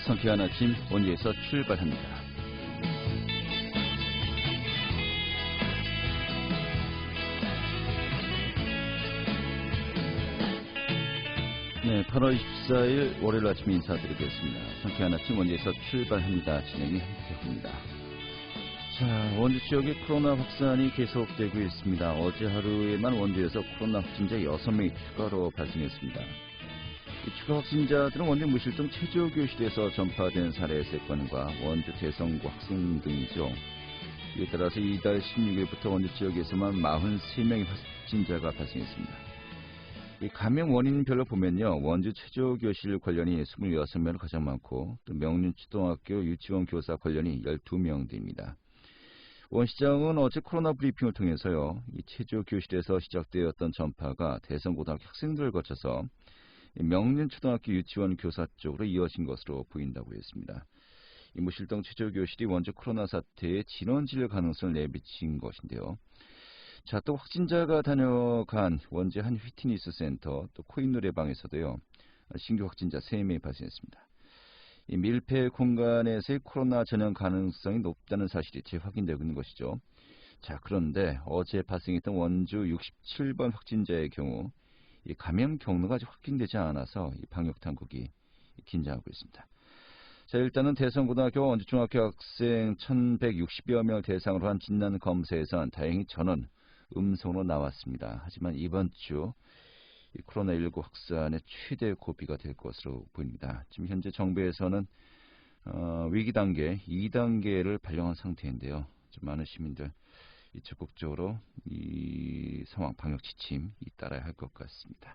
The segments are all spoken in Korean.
상쾌한 아침 원주에서 출발합니다. 네, 8월 24일 월요일 아침 인사드리겠습니다. 상쾌한 아침 원주에서 출발합니다. 진행이 한태호입니다. 자, 원주 지역의 코로나 확산이 계속되고 있습니다. 어제 하루에만 원주에서 코로나 확진자 6명이 추가로 발생했습니다. 이 추가 확진자들은 원주 무실동 체조교실에서 전파된 사례 3건과 원주 대성고 학생 등이죠. 이에 따라서 이달 16일부터 원주 지역에서만 43명의 확진자가 발생했습니다. 이 감염 원인별로 보면요, 원주 체조교실 관련이 26명으로 가장 많고, 또 명륜초등학교 유치원 교사 관련이 12명입니다. 원 시장은 어제 코로나 브리핑을 통해서요, 이 체조교실에서 시작되었던 전파가 대성고등학교 학생들을 거쳐서 명륜초등학교 유치원 교사 쪽으로 이어진 것으로 보인다고 했습니다. 이 무실동 체조교실이 원주 코로나 사태의 진원질 가능성을 내비친 것인데요. 자, 또 확진자가 다녀간 원주 한 휘트니스 센터, 또 코인 노래방에서도요, 신규 확진자 3명이 발생했습니다. 이 밀폐 공간에서의 코로나 전염 가능성이 높다는 사실이 재확인되고 있는 것이죠. 자, 그런데 어제 발생했던 원주 67번 확진자의 경우 이 감염 경로가 아직 확인되지 않아서 이 방역 당국이 긴장하고 있습니다. 자, 일단은 대성고등학교와 원주중학교 학생 1160여 명을 대상으로 한 진단 검사에선 다행히 전원 음성으로 나왔습니다. 하지만 이번 주 이 코로나19 확산의 최대 고비가 될 것으로 보입니다. 지금 현재 정부에서는 위기 단계 2단계를 발령한 상태인데요. 좀 많은 시민들 적극적으로 이 상황 방역 지침 따라야 할 것 같습니다.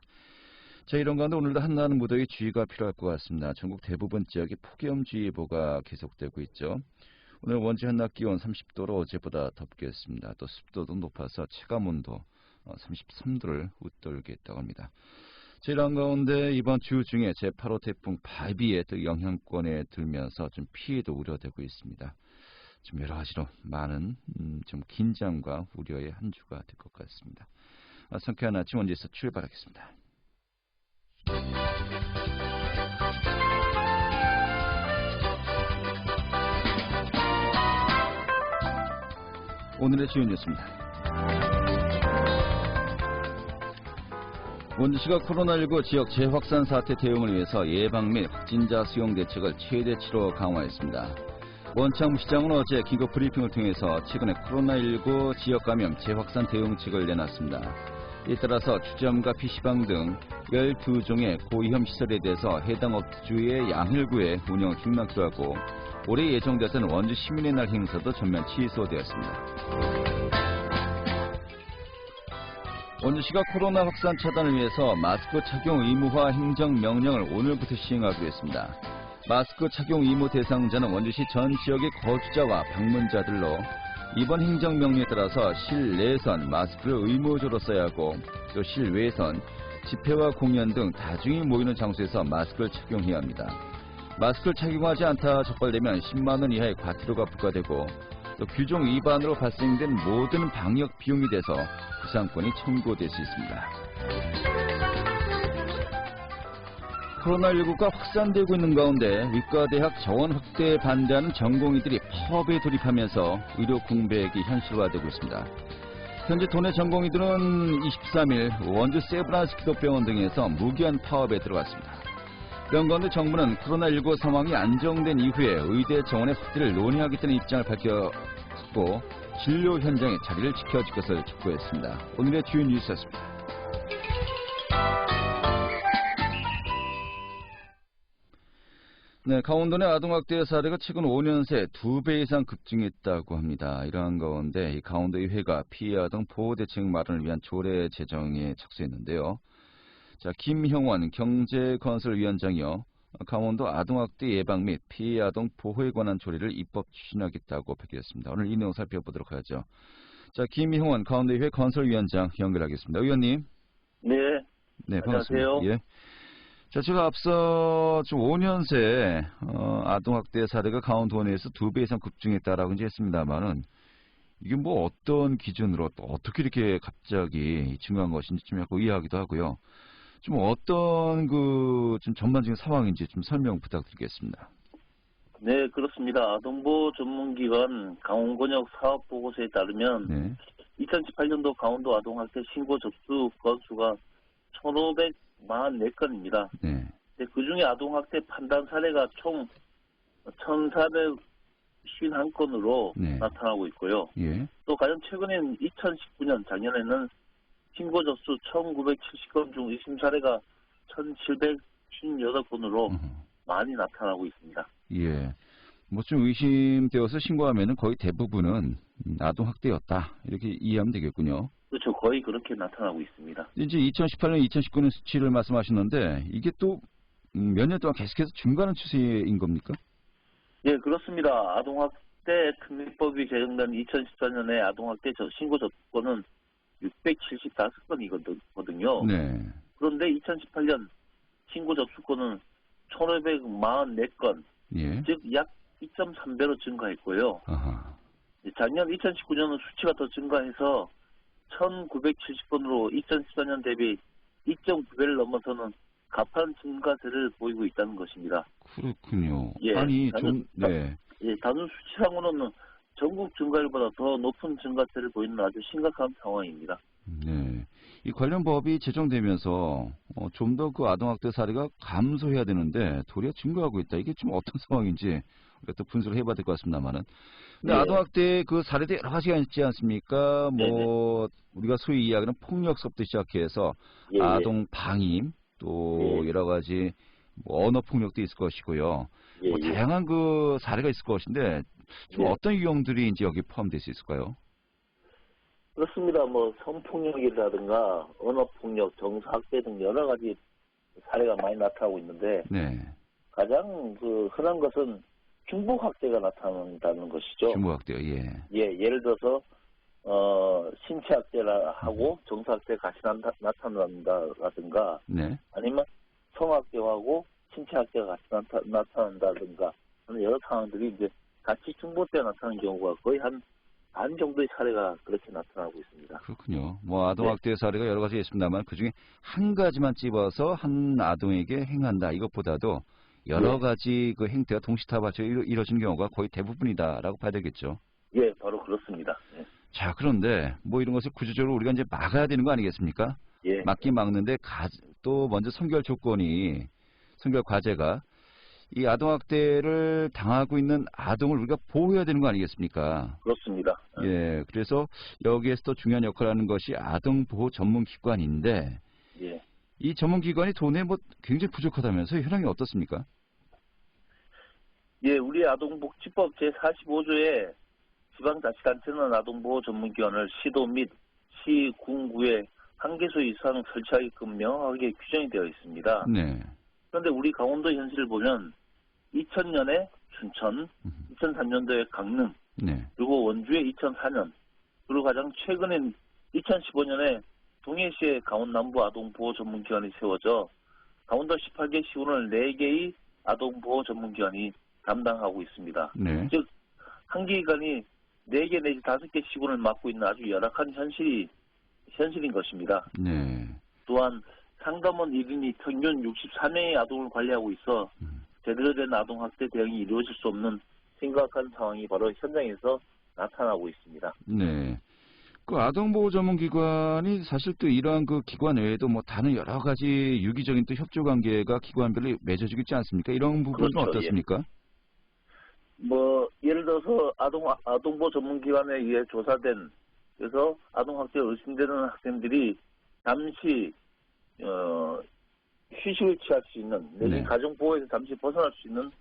자, 이런 가운데 오늘도 한낮 무더위 주의가 필요할 것 같습니다. 전국 대부분 지역에 폭염주의보가 계속되고 있죠. 오늘 원주 한낮 기온 30도로 어제보다 덥겠습니다. 또 습도도 높아서 체감온도 33도를 웃돌겠다고 합니다. 자, 이런 가운데 이번 주 중에 제8호 태풍 바비의 또 영향권에 들면서 좀 피해도 우려되고 있습니다. 좀 여러 가지로 많은 좀 긴장과 우려의 한 주가 될 것 같습니다. 상쾌한 아침 원주에서 출발하겠습니다. 오늘의 주요 뉴스입니다. 원주시가 코로나19 지역 재확산 사태 대응을 위해서 예방 및 확진자 수용 대책을 최대치로 강화했습니다. 원창무 시장은 어제 긴급 브리핑을 통해서 최근에 코로나19 지역 감염 재확산 대응책을 내놨습니다. 이에 따라서 주점과 PC방 등 12종의 고위험 시설에 대해서 해당 업주의 양일구에 운영을 중단키로 하고 올해 예정됐던 원주 시민의 날 행사도 전면 취소되었습니다. 원주시가 코로나 확산 차단을 위해서 마스크 착용 의무화 행정명령을 오늘부터 시행하기로 했습니다. 마스크 착용 의무 대상자는 원주시 전 지역의 거주자와 방문자들로 이번 행정명령에 따라서 실내에선 마스크를 의무적으로 써야 하고 또 실외에선 집회와 공연 등 다중이 모이는 장소에서 마스크를 착용해야 합니다. 마스크를 착용하지 않다 적발되면 10만 원 이하의 과태료가 부과되고 또 규정 위반으로 발생된 모든 방역 비용이 돼서 구상권이 청구될 수 있습니다. 코로나19가 확산되고 있는 가운데 의과대학 정원 확대에 반대하는 전공의들이 파업에 돌입하면서 의료 공백이 현실화되고 있습니다. 현재 도내 전공의들은 23일 원주 세브란스 기독병원 등에서 무기한 파업에 들어갔습니다. 이런 가운데 정부는 코로나19 상황이 안정된 이후에 의대 정원의 확대를 논의하겠다는 입장을 밝혔고 진료 현장의 자리를 지켜줄 것을 촉구했습니다. 오늘의 주요 뉴스였습니다. 네, 강원도 내 아동학대 사례가 최근 5년 새 2배 이상 급증했다고 합니다. 이러한 가운데 이 강원도의회가 피해 아동 보호대책 마련을 위한 조례 제정에 착수했는데요. 자, 김형원 경제건설위원장이요. 강원도 아동학대 예방 및 피해 아동 보호에 관한 조례를 입법 추진하겠다고 밝혔습니다. 오늘 이 내용 살펴보도록 하죠. 자, 김형원 강원도의회 건설위원장 연결하겠습니다. 의원님. 네. 네, 반갑습니다. 안녕하세요. 예. 자, 제가 앞서 좀 5년 새 아동학대 사례가 강원도 내에서 2배 이상 급증했다라고 이제 했습니다만은 이게 뭐 어떤 기준으로 또 어떻게 이렇게 갑자기 증가한 것인지 좀 약간 의아하기도 하고요. 좀 어떤 좀 전반적인 상황인지 좀 설명 부탁드리겠습니다. 네, 그렇습니다. 아동보호 전문기관 강원권역 사업보고서에 따르면 네. 2018년도 강원도 아동학대 신고 접수 건수가 1,544건입니다. 네. 그중에 아동학대 판단 사례가 총 1,451건으로 네. 나타나고 있고요. 예. 또 가장 최근엔 2019년 작년에는 신고 접수 1,970건 중 의심 사례가 1,758건으로 많이 나타나고 있습니다. 예. 뭐 좀 의심되어서 신고하면은 거의 대부분은 아동 학대였다. 이렇게 이해하면 되겠군요. 그렇죠. 거의 그렇게 나타나고 있습니다. 이제 2018년, 2019년 수치를 말씀하셨는데 이게 또 몇 년 동안 계속해서 증가하는 추세인 겁니까? 예, 그렇습니다. 아동학대 특례법이 제정된 2014년에 아동학대 신고 접수건은 675건이거든요. 네. 그런데 2018년 신고 접수건은 1,544건, 예. 즉 약 2.3배로 증가했고요. 아하. 작년 2019년은 수치가 더 증가해서 1,970건으로 2014년 대비 2.9배를 넘어서는 가파른 증가세를 보이고 있다는 것입니다. 그렇군요. 예, 아니, 네. 예, 단순 수치상으로는 전국 증가율보다 더 높은 증가세를 보이는 아주 심각한 상황입니다. 네. 이 관련 법이 제정되면서 좀 더 그 아동학대 사례가 감소해야 되는데 도리어 증가하고 있다. 이게 좀 어떤 상황인지 우리가 또 분석을 해봐야 될 것 같습니다만은. 근데 네. 아동학대 그 사례도 여러 가지가 있지 않습니까? 뭐 우리가 소위 이야기하는 폭력서부터 시작해서 예, 아동 방임 또 여러 가지 뭐 언어 폭력도 있을 것이고요. 예, 뭐 다양한 그 사례가 있을 것인데 좀 어떤 유형들이 이제 여기 포함될 수 있을까요? 그렇습니다. 뭐 성폭력이라든가 언어폭력, 정서학대 등 여러 가지 사례가 많이 나타나고 있는데 네. 가장 그 흔한 것은 중복학대가 나타난다는 것이죠. 중복학대요. 예. 예, 예를 들어서 신체학대라 하고 정서학대가 같이 나타난다라든가 네. 아니면 성학대하고 신체학대가 같이 나타난다든가 하는 여러 상황들이 이제 같이 중복되어 나타나는 경우가 거의 한 반 정도의 사례가 그렇게 나타나고 있습니다. 그렇군요. 뭐 아동학대 사례가 여러 가지 있습니다만 그중에 한 가지만 집어서 한 아동에게 행한다. 이것보다도 여러 가지 그 행태가 동시다발적으로 이루어지는 경우가 거의 대부분이다라고 봐야 되겠죠. 예, 바로 그렇습니다. 예. 자, 그런데 뭐 이런 것을 구조적으로 우리가 이제 막아야 되는 거 아니겠습니까? 예. 막긴 막는데 또 먼저 선결 과제가 이 아동학대를 당하고 있는 아동을 우리가 보호해야 되는 거 아니겠습니까? 그렇습니다. 예, 그래서 여기에서 또 중요한 역할을 하는 것이 아동보호 전문기관인데 예. 이 전문기관이 돈에 뭐 굉장히 부족하다면서요? 현황이 어떻습니까? 예, 우리 아동복지법 제45조에 지방자치단체는 아동보호 전문기관을 시도 및 시, 군, 구에 한 개소 이상 설치하게끔 명확하게 규정이 되어 있습니다. 네. 그런데 우리 강원도 현실을 보면 2000년에 춘천, 2003년도에 강릉, 네. 그리고 원주에 2004년, 그리고 가장 최근엔 2015년에 동해시에 강원남부 아동보호 전문기관이 세워져 강원도 18개 시군을 4개의 아동보호 전문기관이 담당하고 있습니다. 네. 즉, 한 개 기관이 4개 내지 5개 시군을 맡고 있는 아주 열악한 현실인 것입니다. 네. 또한 상담원 1인이 평균 64명의 아동을 관리하고 있어 제대로 된 아동학대 대응이 이루어질 수 없는 심각한 상황이 바로 현장에서 나타나고 있습니다. 네. 그 아동보호 전문기관이 사실 또 이러한 그 기관 외에도 뭐 다른 여러 가지 유기적인 또 협조 관계가 기관별로 맺어지고 있지 않습니까? 이런 부분은 그렇죠, 어떻습니까? 예. 뭐 예를 들어서 아동보호 전문기관에 의해 조사된 그래서 아동학대 의심되는 학생들이 잠시 휴식을 취할 수 있는 내지 가정보호에서 잠시 벗어날 수 있는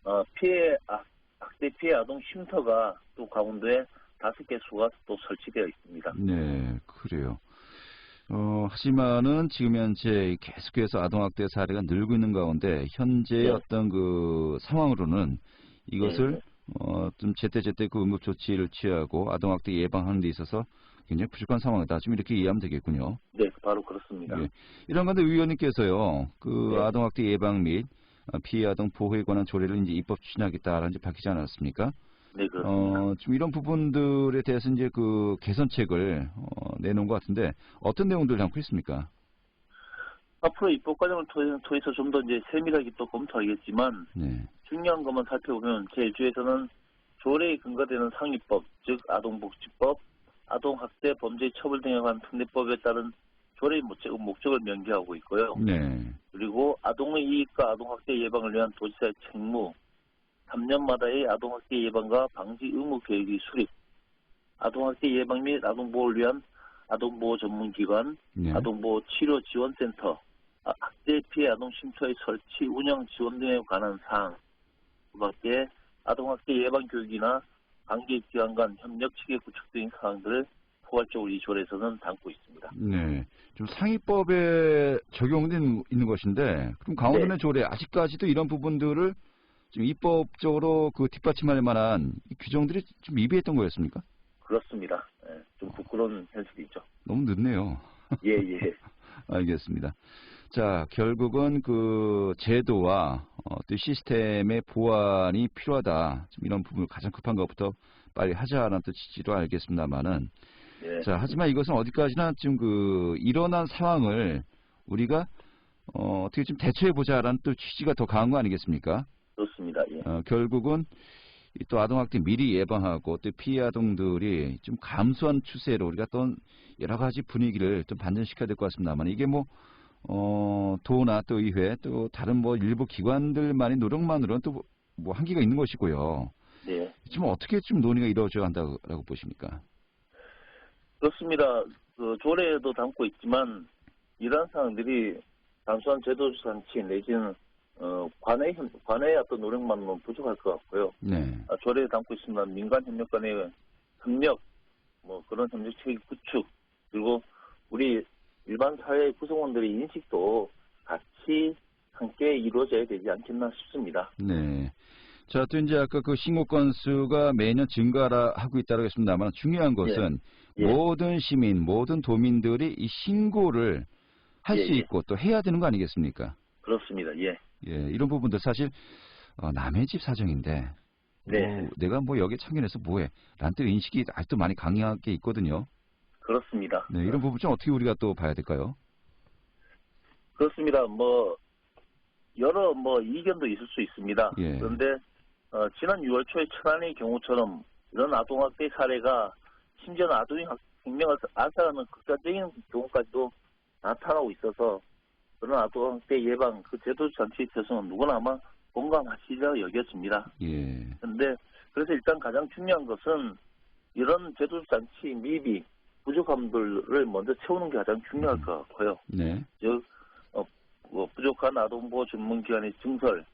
학대 피해 아동 쉼터가 또 강원도에 5개소가 또 설치되어 있습니다. 네, 그래요. 하지만은 지금 현재 계속해서 아동학대 사례가 늘고 있는 가운데 현재의 어떤 그 상황으로는 이것을 좀 제때제때 그 응급 조치를 취하고 아동학대 예방하는 데 있어서 굉장히 부족한 상황이다. 지금 이렇게 이해하면 되겠군요. 네, 바로 그렇습니다. 예. 이런 가운데 의원님께서요, 그 아동학대 예방 및 피해 아동 보호에 관한 조례를 이제 입법 추진하겠다라는 이제 밝히지 않았습니까? 네, 그렇습니다. 지금 이런 부분들에 대해서 이제 그 개선책을 내놓은 것 같은데 어떤 내용들을 담고 있습니까? 앞으로 입법 과정을 통해서 좀 더 이제 세밀하게 또 검토하겠지만 중요한 것만 살펴보면 제주에서는 조례에 근거되는 상위법, 즉 아동복지법, 아동학대 범죄 처벌 등에 관한 특례법에 따른 조례의 목적을 명기하고 있고요. 네. 그리고 아동의 이익과 아동학대 예방을 위한 도지사의 책무, 3년마다의 아동학대 예방과 방지 의무 계획의 수립, 아동학대 예방 및 아동보호를 위한 아동보호 전문기관, 네. 아동보호 치료 지원센터, 학대 피해 아동 쉼터의 설치, 운영 지원 등에 관한 사항, 그 밖에 아동학대 예방 교육이나 관계기관 간 협력 체계 구축 등의 사항들을 포괄적으로 이 조례에서는 담고 있습니다. 네. 좀 상위법에 적용된 있는 것인데, 그럼 강원도내 네. 조례 아직까지도 이런 부분들을 지금 입법적으로 그 뒷받침할 만한 이 규정들이 좀 미비했던 거였습니까? 그렇습니다. 예, 좀 부끄러운 현실이죠. 너무 늦네요. 예, 예. 알겠습니다. 자, 결국은 그 제도와 또 시스템의 보완이 필요하다. 좀 이런 부분 가장 급한 것부터 빨리 하자라는 뜻이지로 알겠습니다만은. 예. 자, 하지만 이것은 어디까지나 지금 그 일어난 상황을 우리가 어떻게 좀 대처해 보자라는 또 취지가 더 강한 거 아니겠습니까? 그렇습니다. 예. 결국은 또 아동학대 미리 예방하고 또 피해 아동들이 좀 감소한 추세로 우리가 또 여러 가지 분위기를 좀 반전시켜야 될 것 같습니다만 이게 뭐 도나 또 의회 또 다른 뭐 일부 기관들만의 노력만으로는 또 뭐 한계가 있는 것이고요. 네. 지금 어떻게 좀 논의가 이루어져야 한다고 보십니까? 그렇습니다. 그 조례에도 담고 있지만 이러한 사항들이 단순한 제도적 장치 내지는 관의 어떤 노력만으로는 부족할 것 같고요. 네. 조례에 담고 있습니다. 민간 협력 간의 협력, 뭐 그런 협력 체계 구축, 그리고 우리 일반 사회 구성원들의 인식도 같이 함께 이루어져야 되지 않겠나 싶습니다. 네. 자, 또 이제 아까 그 신고 건수가 매년 증가하고 있다고 했습니다만 중요한 것은 예. 모든 시민, 모든 도민들이 이 신고를 할 수 예. 있고 또 해야 되는 거 아니겠습니까? 그렇습니다. 예. 예, 이런 부분들 사실 남의 집 사정인데 네. 내가 뭐 여기에 참견해서 뭐해? 라는 또 인식이 아직도 많이 강하게 있거든요. 그렇습니다. 네, 이런 부분 좀 어떻게 우리가 또 봐야 될까요? 그렇습니다. 뭐 여러 이견도 있을 수 있습니다. 예. 그런데 지난 6월 초에 천안의 경우처럼 이런 아동학대 사례가 심지어는 아동의 생명을 앗아가는 극단적인 경우까지도 나타나고 있어서 그런 아동학대 예방 그 제도 장치에 있어서는 누구나 아마 공감하시리라 여겨집니다. 예. 그런데 그래서 일단 가장 중요한 것은 이런 제도 장치 미비 부족함들을 먼저 채우는 게 가장 중요할 것 같고요. 네. 즉 부족한 아동보호 전문기관의 증설,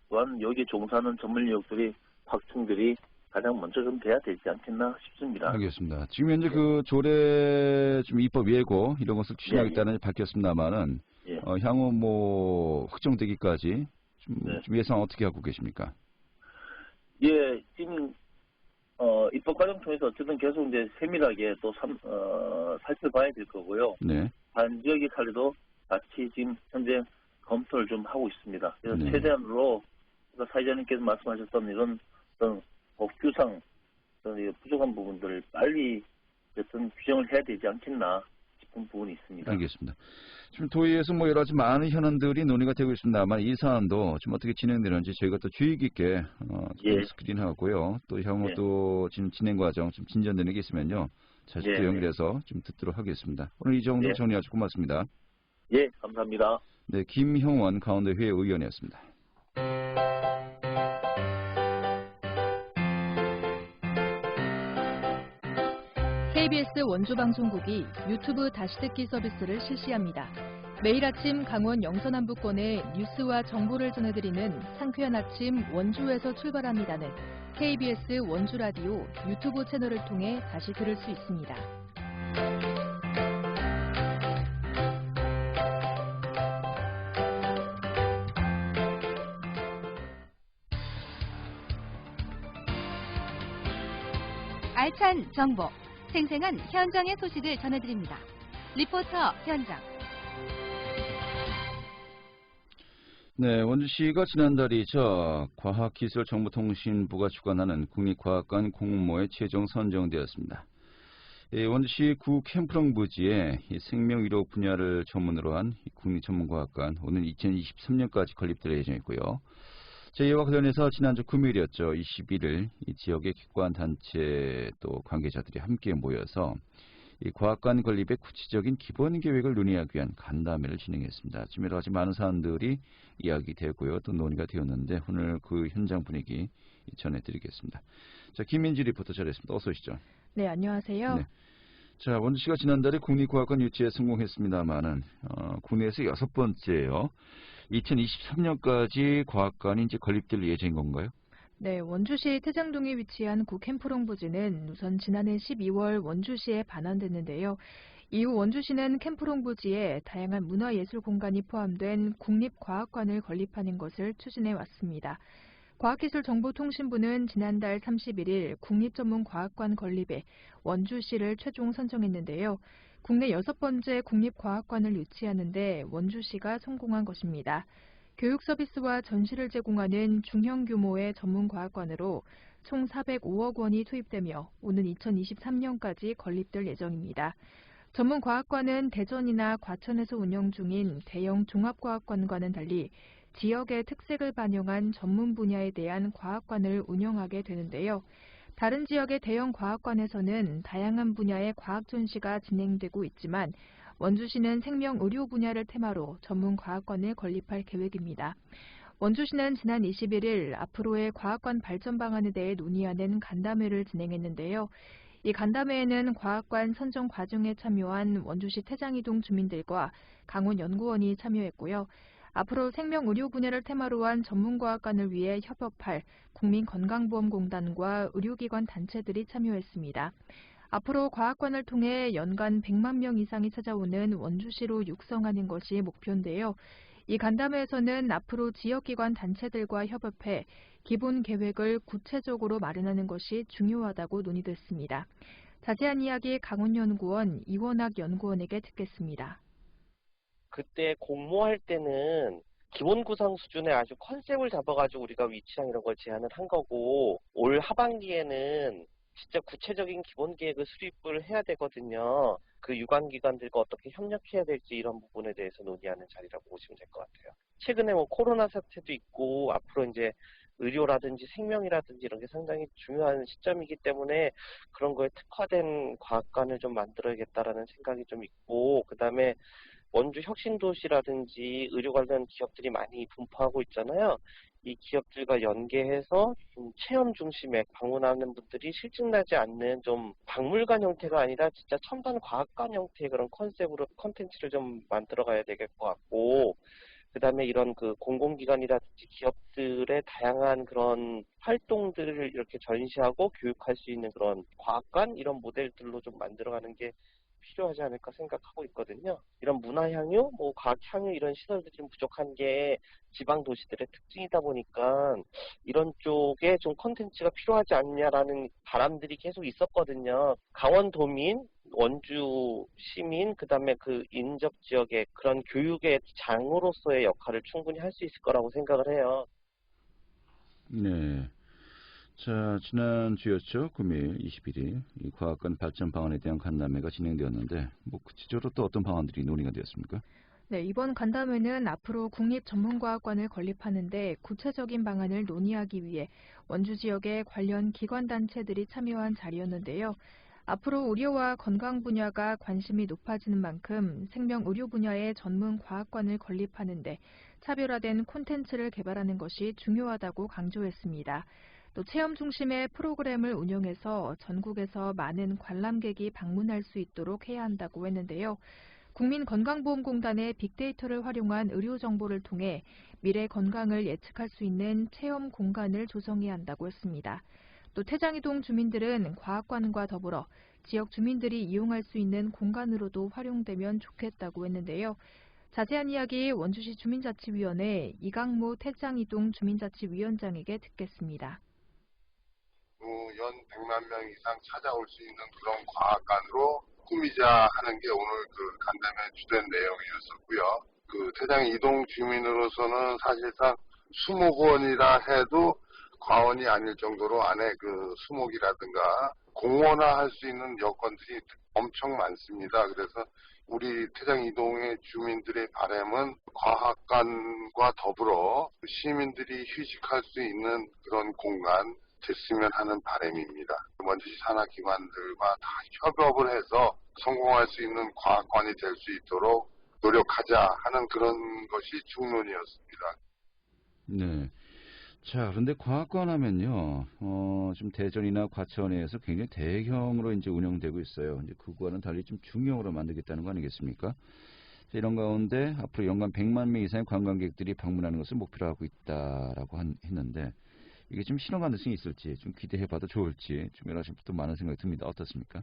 또한 여기에 종사하는 전문인력들이 확충들이 가장 먼저 좀 돼야 되지 않겠나 싶습니다. 알겠습니다. 지금 현재 그 조례 좀 입법 예고 이런 것을 추진하고 예. 있다는 밝혔습니다만은 예. 향후 뭐 확정되기까지 네. 좀 예상 어떻게 하고 계십니까? 예, 지금 입법 과정 통해서 어쨌든 계속 이제 세밀하게 또 살펴봐야 될 거고요. 네. 다른 지역의 사례도 같이 지금 현재 검토를 좀 하고 있습니다. 그래서 네. 최대한으로 사회자님께서 말씀하셨던 이런 어떤 법규상 부족한 부분들을 빨리 어떤 규정을 해야 되지 않겠나 싶은 부분이 있습니다. 알겠습니다. 지금 도의에서 뭐 여러 가지 많은 현안들이 논의가 되고 있습니다만 이 사안도 좀 어떻게 진행되는지 저희가 또 주의 깊게 예. 스크린하고요. 또 향후 예. 또 지금 진행 과정 좀 진전되는 게 있으면요. 자주 예. 또 연결해서 좀 듣도록 하겠습니다. 오늘 이 정도로 예. 정리하시고 고맙습니다. 예, 감사합니다. 네, 김형원 강원도회 의원이었습니다. KBS 원주방송국이 유튜브 다시 듣기 서비스를 실시합니다. 매일 아침 강원 영서남부권의 뉴스와 정보를 전해드리는 상쾌한 아침 원주에서 출발합니다는 KBS 원주라디오 유튜브 채널을 통해 다시 들을 수 있습니다. 알찬 정보, 생생한 현장의 소식을 전해드립니다. 리포터 현장. 네, 원주시가 지난달이죠. 과학기술정보통신부가 주관하는 국립과학관 공모에 최종 선정되었습니다. 원주시 구 캠프령 부지에 생명의료 분야를 전문으로 한 국립전문과학관 오는 2023년까지 건립될 예정이고요. 자, 이와 관련해서 지난주 금요일이었죠. 21일 이 지역의 기관단체 또 관계자들이 함께 모여서 이 과학관 건립의 구체적인 기본 계획을 논의하기 위한 간담회를 진행했습니다. 지금 여러 가지 많은 사안들이 이야기되고요. 또 논의가 되었는데 오늘 그 현장 분위기 전해드리겠습니다. 자, 김민지 리포터 자리했습니다. 어서 오시죠. 네, 안녕하세요. 네. 자, 원주 씨가 지난달에 국립과학관 유치에 성공했습니다만은 국내에서 6번째예요. 2023년까지 과학관이 이제 건립될 예정인 건가요? 네, 원주시 태장동에 위치한 구 캠프롱 부지는 우선 지난해 12월 원주시에 반환됐는데요. 이후 원주시는 캠프롱 부지에 다양한 문화예술 공간이 포함된 국립과학관을 건립하는 것을 추진해 왔습니다. 과학기술정보통신부는 지난달 31일 국립전문과학관 건립에 원주시를 최종 선정했는데요. 국내 6번째 국립과학관을 유치하는 데 원주시가 성공한 것입니다. 교육 서비스와 전시를 제공하는 중형 규모의 전문과학관으로 총 405억 원이 투입되며 오는 2023년까지 건립될 예정입니다. 전문과학관은 대전이나 과천에서 운영 중인 대형 종합과학관과는 달리 지역의 특색을 반영한 전문 분야에 대한 과학관을 운영하게 되는데요. 다른 지역의 대형 과학관에서는 다양한 분야의 과학 전시가 진행되고 있지만 원주시는 생명의료 분야를 테마로 전문 과학관을 건립할 계획입니다. 원주시는 지난 21일 앞으로의 과학관 발전 방안에 대해 논의하는 간담회를 진행했는데요. 이 간담회에는 과학관 선정 과정에 참여한 원주시 태장이동 주민들과 강원연구원이 참여했고요. 앞으로 생명의료 분야를 테마로 한 전문과학관을 위해 협업할 국민건강보험공단과 의료기관 단체들이 참여했습니다. 앞으로 과학관을 통해 연간 100만 명 이상이 찾아오는 원주시로 육성하는 것이 목표인데요. 이 간담회에서는 앞으로 지역기관 단체들과 협업해 기본 계획을 구체적으로 마련하는 것이 중요하다고 논의됐습니다. 자세한 이야기 강원연구원 이원학 연구원에게 듣겠습니다. 그때 공모할 때는 기본 구상 수준의 아주 컨셉을 잡아가지고 우리가 위치랑 이런 걸 제안을 한 거고, 올 하반기에는 진짜 구체적인 기본 계획을 수립을 해야 되거든요. 그 유관기관들과 어떻게 협력해야 될지 이런 부분에 대해서 논의하는 자리라고 보시면 될 것 같아요. 최근에 뭐 코로나 사태도 있고 앞으로 이제 의료라든지 생명이라든지 이런 게 상당히 중요한 시점이기 때문에 그런 거에 특화된 과학관을 좀 만들어야겠다라는 생각이 좀 있고, 그다음에 원주 혁신도시라든지 의료 관련 기업들이 많이 분포하고 있잖아요. 이 기업들과 연계해서 좀 체험 중심의 방문하는 분들이 실증나지 않는 좀 박물관 형태가 아니라 진짜 첨단 과학관 형태의 그런 컨셉으로 콘텐츠를 좀 만들어 가야 될 것 같고, 그 다음에 이런 그 공공기관이라든지 기업들의 다양한 그런 활동들을 이렇게 전시하고 교육할 수 있는 그런 과학관 이런 모델들로 좀 만들어가는 게 필요하지 않을까 생각하고 있거든요. 이런 문화향유, 뭐 과학향유 이런 시설들이 좀 부족한 게 지방 도시들의 특징이다 보니까 이런 쪽에 좀 콘텐츠가 필요하지 않냐라는 바람들이 계속 있었거든요. 강원도민, 원주 시민, 그 다음에 그 인접 지역의 그런 교육의 장으로서의 역할을 충분히 할 수 있을 거라고 생각을 해요. 네. 자, 지난주였죠. 금요일 21일 이 과학관 발전 방안에 대한 간담회가 진행되었는데 뭐 구체적으로 또 어떤 방안들이 논의가 되었습니까? 네, 이번 간담회는 앞으로 국립전문과학관을 건립하는데 구체적인 방안을 논의하기 위해 원주 지역의 관련 기관 단체들이 참여한 자리였는데요. 앞으로 의료와 건강 분야가 관심이 높아지는 만큼 생명의료 분야의 전문 과학관을 건립하는데 차별화된 콘텐츠를 개발하는 것이 중요하다고 강조했습니다. 또 체험 중심의 프로그램을 운영해서 전국에서 많은 관람객이 방문할 수 있도록 해야 한다고 했는데요. 국민건강보험공단의 빅데이터를 활용한 의료 정보를 통해 미래 건강을 예측할 수 있는 체험 공간을 조성해야 한다고 했습니다. 또 태장이동 주민들은 과학관과 더불어 지역 주민들이 이용할 수 있는 공간으로도 활용되면 좋겠다고 했는데요. 자세한 이야기 원주시 주민자치위원회 이강모 태장이동 주민자치위원장에게 듣겠습니다. 연 100만 명 이상 찾아올 수 있는 그런 과학관으로 꾸미자 하는 게 오늘 그 간담회 주된 내용이었었고요. 그 태장 이동 주민으로서는 사실상 수목원이라 해도 과언이 아닐 정도로 안에 그 수목이라든가 공원화할 수 있는 여건들이 엄청 많습니다. 그래서 우리 태장 이동의 주민들의 바람은 과학관과 더불어 시민들이 휴식할 수 있는 그런 공간 됐으면 하는 바람입니다. 원주시 산하기관들과 다 협업을 해서 성공할 수 있는 과학관이 될 수 있도록 노력하자 하는 그런 것이 중론이었습니다. 네. 자, 그런데 과학관 하면요, 지금 대전이나 과천에서 굉장히 대형으로 이제 운영되고 있어요. 이제 그거와는 달리 좀 중형으로 만들겠다는 거 아니겠습니까? 이런 가운데 앞으로 연간 100만 명 이상의 관광객들이 방문하는 것을 목표로 하고 있다라고 했는데, 이게 좀 실현 가능성이 있을지, 좀 기대해봐도 좋을지, 좀 여러 가지부터 많은 생각이 듭니다. 어떻습니까?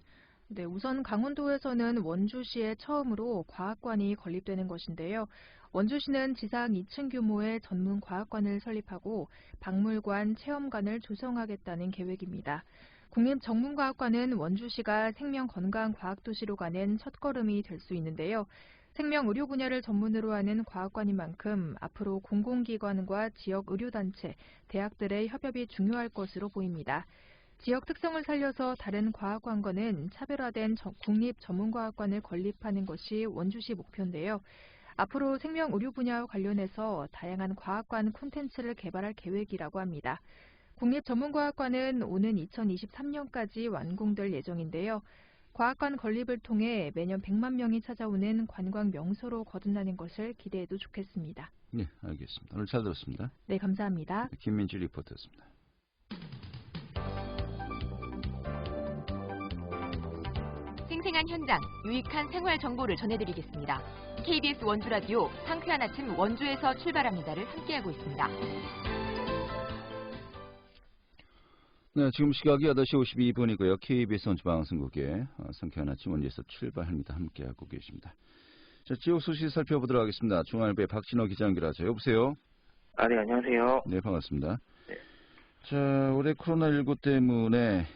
네, 우선 강원도에서는 원주시에 처음으로 과학관이 건립되는 것인데요. 원주시는 지상 2층 규모의 전문 과학관을 설립하고 박물관, 체험관을 조성하겠다는 계획입니다. 국립전문과학관은 원주시가 생명건강과학도시로 가는 첫걸음이 될 수 있는데요. 생명의료 분야를 전문으로 하는 과학관인 만큼 앞으로 공공기관과 지역의료단체, 대학들의 협업이 중요할 것으로 보입니다. 지역 특성을 살려서 다른 과학관과는 차별화된 국립전문과학관을 건립하는 것이 원주시 목표인데요. 앞으로 생명의료 분야와 관련해서 다양한 과학관 콘텐츠를 개발할 계획이라고 합니다. 국립전문과학관은 오는 2023년까지 완공될 예정인데요. 과학관 건립을 통해 매년 100만 명이 찾아오는 관광 명소로 거듭나는 것을 기대해도 좋겠습니다. 네, 알겠습니다. 오늘 잘 들었습니다. 네, 감사합니다. 김민주 리포터였습니다. 생생한 현장, 유익한 생활 정보를 전해드리겠습니다. KBS 원주라디오 상쾌한 아침 원주에서 출발합니다를 함께하고 있습니다. 네, 지금 시각이 8시 52분이고요. KBS 원주방송국의 상쾌한 아침 원주에서 출발합니다. 함께하고 계십니다. 자, 지역 소식 살펴보도록 하겠습니다. 중앙일보의 박진호 기자 연결하죠. 여보세요? 네, 안녕하세요. 네, 반갑습니다. 네. 자, 올해 코로나19 때문에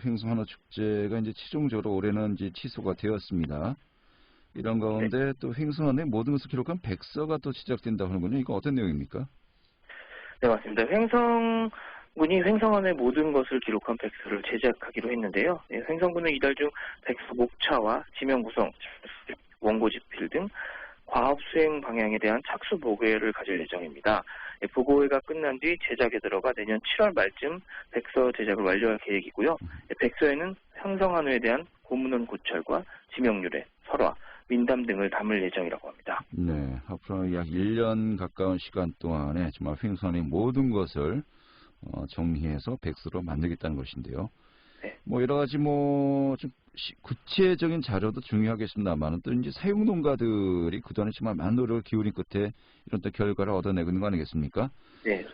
횡성한우축제가 이제 최종적으로 올해는 이제 취소가 되었습니다. 이런 가운데 또 횡성한우의 모든 것을 기록한 백서가 또 시작된다고 하는군요. 이거 어떤 내용입니까? 네, 맞습니다. 횡성군이 횡성한우의 모든 것을 기록한 백서를 제작하기로 했는데요. 네, 횡성군은 이달 중 백서 목차와 지명 구성, 원고 집필 등 과업 수행 방향에 대한 착수 보고회를 가질 예정입니다. 보고회가 끝난 뒤 제작에 들어가 내년 7월 말쯤 백서 제작을 완료할 계획이고요. 백서에는 횡성한우에 대한 고문원 고찰과 지명률의 설화, 민담 등을 담을 예정이라고 합니다. 네, 앞으로 약 1년 가까운 시간 동안에 정말 횡성한우의 모든 것을 정리해서 백서로 만들겠다는 것인데요. 네. 뭐 여러 가지 좀 구체적인 자료도 중요하겠습니다만 또 이제 사육농가들이 그동안에 정말 많은 노력을 기울인 끝에 이런 또 결과를 얻어내고 있는 거 아니겠습니까? 네.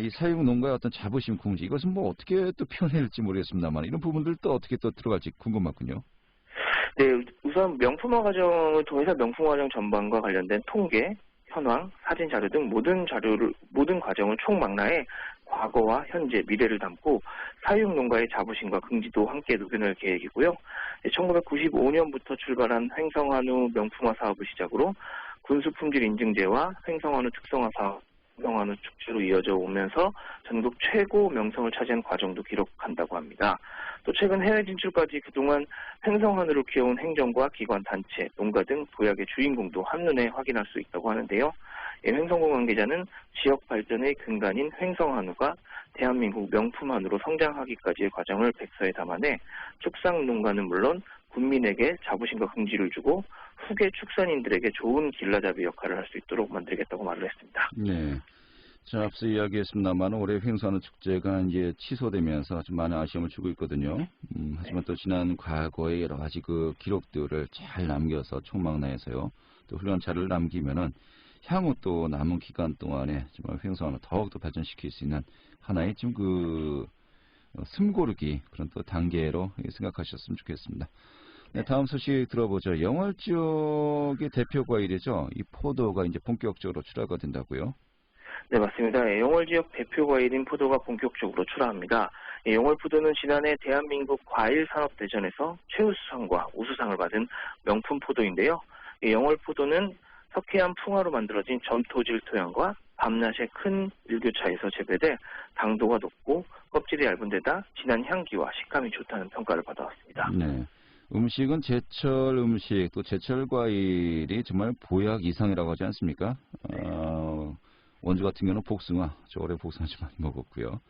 이 사육농가의 어떤 자부심, 궁지 이것은 뭐 어떻게 또 표현할지 모르겠습니다만 이런 부분들도 어떻게 또 들어갈지 궁금하군요. 네, 우선 명품화 과정을 통해서 명품화 과정 전반과 관련된 통계, 현황, 사진 자료 등 모든 과정을 총망라해 과거와 현재, 미래를 담고 사육농가의 자부심과 긍지도 함께 녹여낼 계획이고요. 1995년부터 출발한 횡성한우 명품화 사업을 시작으로 군수품질 인증제와 횡성한우 특성화 사업, 횡성한우 축제로 이어져 오면서 전국 최고 명성을 차지한 과정도 기록한다고 합니다. 또 최근 해외 진출까지 그동안 횡성한우를 키워온 행정과 기관, 단체, 농가 등 도약의 주인공도 한눈에 확인할 수 있다고 하는데요. 횡성군 관계자는 지역 발전의 근간인 횡성한우가 대한민국 명품한우로 성장하기까지의 과정을 백서에 담아내 축산농가는 물론 국민에게 자부심과 긍지를 주고 후계 축산인들에게 좋은 길라잡이 역할을 할 수 있도록 만들겠다고 말을 했습니다. 네. 자, 앞서 이야기했습니다만 올해 횡성한우 축제가 이제 취소되면서 좀 많은 아쉬움을 주고 있거든요. 하지만 또 지난 과거의 여러 가지 그 기록들을 잘 남겨서 총망라해서요. 또 훌륭한 자료를 남기면은 향후 또 남은 기간 동안에 정말 횡성한우 더욱더 발전시킬 수 있는 하나의 좀 숨고르기 그런 또 단계로 생각하셨으면 좋겠습니다. 네, 다음 소식 들어보죠. 영월 지역의 대표 과일이죠. 이 포도가 이제 본격적으로 출하가 된다고요? 네, 맞습니다. 영월 지역 대표 과일인 포도가 본격적으로 출하합니다. 영월 포도는 지난해 대한민국 과일산업대전에서 최우수상과 우수상을 받은 명품 포도인데요. 영월 포도는 석회암 풍화로 만들어진 점토질 토양과 밤낮의 큰 일교차에서 재배돼 당도가 높고 껍질이 얇은 데다 진한 향기와 식감이 좋다는 평가를 받아왔습니다. 네. 음식은 제철 음식, 또 제철 과일이 정말 보약 이상이라고 하지 않습니까? 원주 같은 경우는 복숭아, 저 올해 복숭아 좀 많이 먹었고요.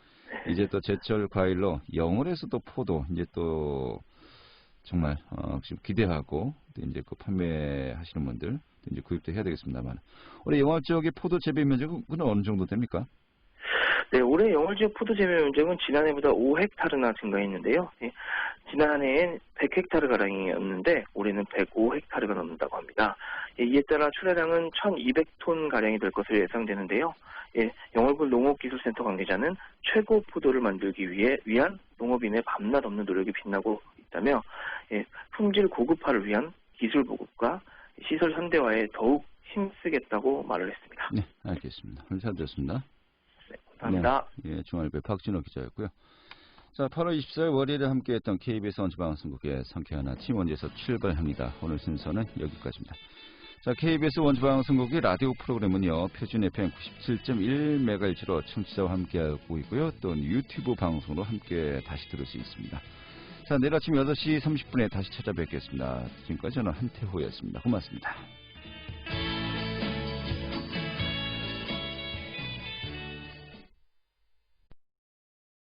이제 또 제철 과일로 영월에서도 포도, 이제 또 정말 지금 기대하고 이제 그 판매하시는 분들 이제 구입도 해야 되겠습니다만, 올해 영월 지역의 포도 재배 면적은 어느 정도 됩니까? 네, 올해 영월 지역 포도 재배 면적은 지난해보다 5헥타르나 증가했는데요. 예, 지난해엔 100헥타르가량이었는데 올해는 105헥타르가 넘는다고 합니다. 예, 이에 따라 출하량은 1,200톤 가량이 될 것으로 예상되는데요. 예, 영월군 농업기술센터 관계자는 최고 포도를 만들기 위한 농업인의 밤낮 없는 노력이 빛나고 있다며, 예, 품질 고급화를 위한 기술 보급과 시설 현대화에 더욱 힘쓰겠다고 말을 했습니다. 네, 알겠습니다. 잘 들었습니다. 감사합니다. 네, 예, 중앙일보 박진호 기자였고요. 자, 8월 24일 월요일에 함께했던 KBS 원주방송국의 상쾌한 아침 원주에서 출발합니다. 오늘 순서는 여기까지입니다. 자, KBS 원주방송국의 라디오 프로그램은요, 표준 FM 97.1MHz로 청취자와 함께하고 있고요. 또 유튜브 방송으로 함께 다시 들을 수 있습니다. 자, 내일 아침 8시 30분에 다시 찾아뵙겠습니다. 지금까지 저는 한태호였습니다. 고맙습니다.